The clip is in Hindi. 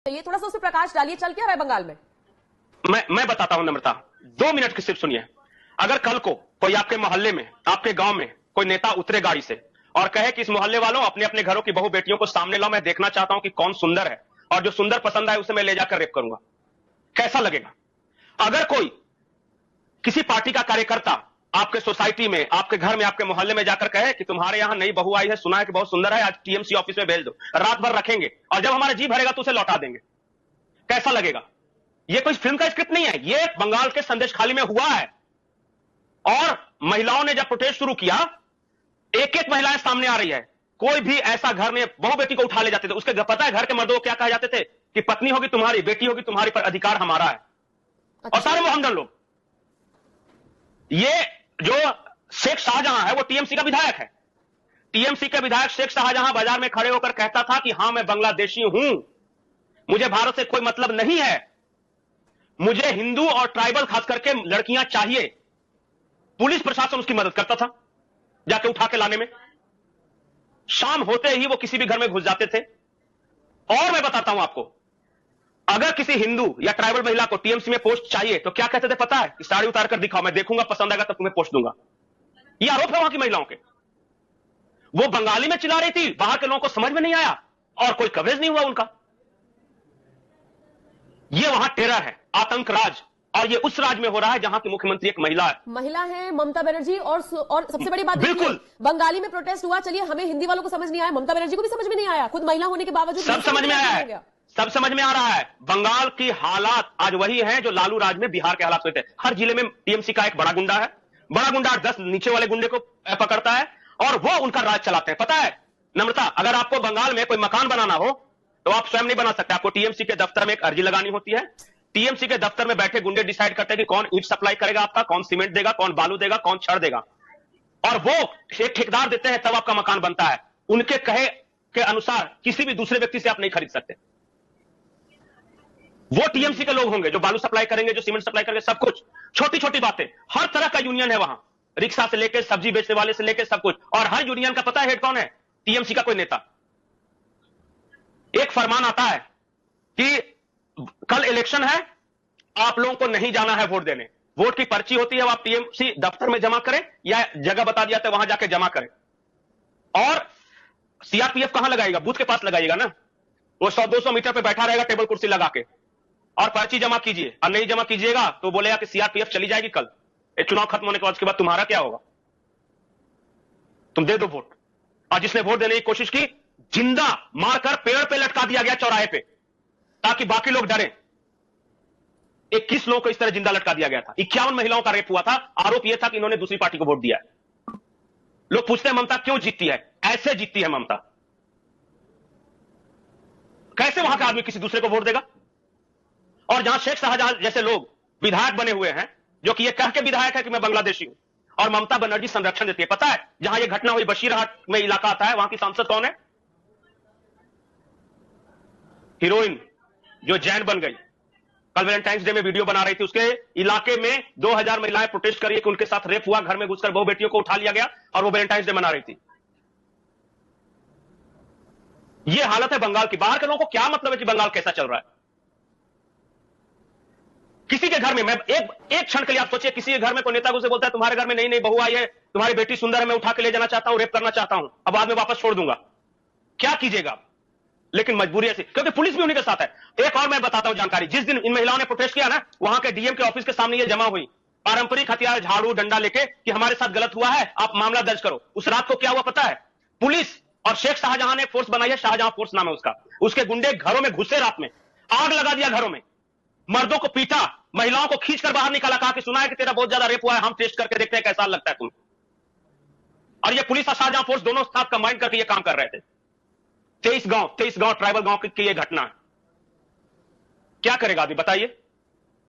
ये थोड़ा सा उस पर प्रकाश डालिए, चल क्या रहा है बंगाल में? मैं बताता हूं नम्रता, 2 मिनट की सिर्फ सुनिए। अगर कल को कोई आपके मोहल्ले में, आपके गांव में कोई नेता उतरे गाड़ी से और कहे कि इस मोहल्ले वालों अपने अपने घरों की बहू बेटियों को सामने लाओ, मैं देखना चाहता हूं कि कौन सुंदर है और जो सुंदर पसंद आए उसे मैं ले जाकर रेप करूंगा, कैसा लगेगा? अगर कोई किसी पार्टी का कार्यकर्ता आपके सोसाइटी में, आपके घर में, आपके मोहल्ले में जाकर कहे कि तुम्हारे यहां नई बहू आई है, सुना है कि बहुत सुंदर है, आज टीएमसी ऑफिस में भेज दो, रात भर रखेंगे और जब हमारा जी भरेगा तो उसे लौटा देंगे, कैसा लगेगा? ये कोई फिल्म का स्क्रिप्ट नहीं है, ये बंगाल के संदेशखाली में हुआ है। और महिलाओं ने जब प्रोटेस्ट शुरू किया, एक एक महिलाएं सामने आ रही है। कोई भी ऐसा घर में बहू बेटी को उठा ले जाते थे, उसके पता है घर के मर्दों को क्या कहे जाते थे कि पत्नी होगी तुम्हारी, बेटी होगी तुम्हारी, पर अधिकार हमारा है। अच्छा। और सारे मोहम्मदन लोग, ये जो शेख शाहजहां है वो टीएमसी का विधायक है। टीएमसी के विधायक शेख शाहजहां बाजार में खड़े होकर कहता था कि हां मैं बांग्लादेशी हूं, मुझे भारत से कोई मतलब नहीं है, मुझे हिंदू और ट्राइबल खास करके लड़कियां चाहिए। पुलिस प्रशासन उसकी मदद करता था जाके उठा के लाने में। शाम होते ही वो किसी भी घर में घुस जाते थे। और मैं बताता हूं आपको, अगर किसी हिंदू या ट्राइबल महिला को टीएमसी में पोस्ट चाहिए तो क्या कहते थे पता है? कि साड़ी उतार कर दिखाओ, मैं देखूंगा, पसंद आएगा तब तुम्हें पोस्ट दूंगा। यह आरोप है वहां की महिलाओं के। वो बंगाली में चिल्ला रही थी, बाहर के लोगों को समझ में नहीं आया और कोई कवरेज नहीं हुआ उनका। ये वहां टेरर है, आतंक राज, और ये उस राज में हो रहा है जहां की मुख्यमंत्री एक महिला है ममता बनर्जी। और सबसे बड़ी बात बिल्कुल, बंगाली में प्रोटेस्ट हुआ, चलिए हमें हिंदी वालों को समझ नहीं आया, ममता बनर्जी को भी समझ में नहीं आया, खुद महिला होने के बावजूद सब समझ में आया है, सब समझ में आ रहा है। बंगाल की हालात आज वही हैं जो लालू राज में बिहार के हालात हुए थे। हर जिले में टीएमसी का एक बड़ा गुंडा है, बड़ा गुंडा 10 नीचे वाले गुंडे को पकड़ता है और वो उनका राज चलाते हैं। पता है नम्रता, अगर आपको बंगाल में कोई मकान बनाना हो तो आप स्वयं नहीं बना सकते, आपको टीएमसी के दफ्तर में एक अर्जी लगानी होती है। टीएमसी के दफ्तर में बैठे गुंडे डिसाइड करते हैं कि कौन ईंट सप्लाई करेगा आपका, कौन सीमेंट देगा, कौन बालू देगा, कौन छड़ देगा, और वो एक ठेकेदार देते हैं, तब आपका मकान बनता है। उनके कहे के अनुसार किसी भी दूसरे व्यक्ति से आप नहीं खरीद सकते। वो टीएमसी के लोग होंगे जो बालू सप्लाई करेंगे, जो सीमेंट सप्लाई करेंगे, सब कुछ, छोटी छोटी बातें, हर तरह का यूनियन है वहां, रिक्शा से लेकर सब्जी बेचने वाले से लेकर सब कुछ। और हर यूनियन का पता है हेड कौन है? टीएमसी का कोई नेता। एक फरमान आता है कि कल इलेक्शन है, आप लोगों को नहीं जाना है वोट देने, वोट की पर्ची होती है, आप टीएमसी दफ्तर में जमा करें या जगह बता दिया था वहां जाके जमा करें। और सीआरपीएफ कहां लगाएगा? बूथ के पास लगाएगा ना, वो 100-200 मीटर पे बैठा रहेगा टेबल कुर्सी लगा के, और पर्ची जमा कीजिए, और नहीं जमा कीजिएगा तो बोलेगा कि सीआरपीएफ चली जाएगी कल, चुनाव खत्म होने के बाद, उसके बाद तुम्हारा क्या होगा? तुम दे दो वोट। और जिसने वोट देने की कोशिश की, जिंदा मारकर पेड़ पे लटका दिया गया चौराहे पे, ताकि बाकी लोग डरे। 21 लोगों को इस तरह जिंदा लटका दिया गया था। 51 महिलाओं का रेप हुआ था। आरोप यह था कि इन्होंने दूसरी पार्टी को वोट दिया है। लोग पूछते हैं ममता क्यों जीतती है? ऐसे जीतती है ममता। कैसे वहां का आदमी किसी दूसरे को वोट देगा? और जहां शेख शाहजहां जैसे लोग विधायक बने हुए हैं, जो कि ये कह के विधायक है कि मैं बांग्लादेशी हूं, और ममता बनर्जी संरक्षण देती है। पता है जहां यह घटना हुई बशीरहाट में इलाका आता है, वहां की सांसद कौन है? हीरोइन जो जैन बन गई, कल वैलेंटाइंस डे में वीडियो बना रही थी, उसके इलाके में 2000 महिलाएं प्रोटेस्ट कर रही है कि उनके साथ रेप हुआ, घर में घुसकर बहु बेटियों को उठा लिया गया, और वो वैलेंटाइंस डे मना रही थी। ये हालत है बंगाल की। बाहर के लोगों को क्या मतलब है कि बंगाल कैसा चल रहा है? किसी के घर में, मैं एक क्षण के लिए आप सोचिए, किसी के घर में कोई नेता को बोलता है तुम्हारे घर में नई नई बहू आई है, तुम्हारी बेटी सुंदर है, मैं उठा के ले जाना चाहता हूं, रेप करना चाहता हूं, अब बाद में वापस छोड़ दूंगा, क्या कीजिएगा? लेकिन मजबूरी ऐसी, क्योंकि पुलिस भी उन्हीं के साथ है। एक और मैं बताता हूं जानकारी, जिस दिन इन महिलाओं ने प्रोटेस्ट किया ना, वहां के डीएम के ऑफिस के सामने ये जमा हुई, पारंपरिक हथियार, झाड़ू, डंडा लेके कि हमारे साथ गलत हुआ है, आप मामला दर्ज करो। उस रात को क्या हुआ पता है? पुलिस और शेख शाहजहां ने फोर्स बनाई है, शाहजहां फोर्स नाम है उसका, उसके गुंडे घरों में घुसे, रात में आग लगा दिया घरों में, मर्दों को पीटा, महिलाओं को खींचकर बाहर निकाला, कहा कि सुना है कि तेरा बहुत ज्यादा रेप हुआ है, हम टेस्ट करके देखते हैं कैसा लगता है तुम्हें। और ये पुलिस और शाहजहां फोर्स दोनों साथ कंबाइन करके ये काम कर रहे थे। 23 गांव ट्राइबल गांव की ये घटना है। क्या करेगा अभी बताइए?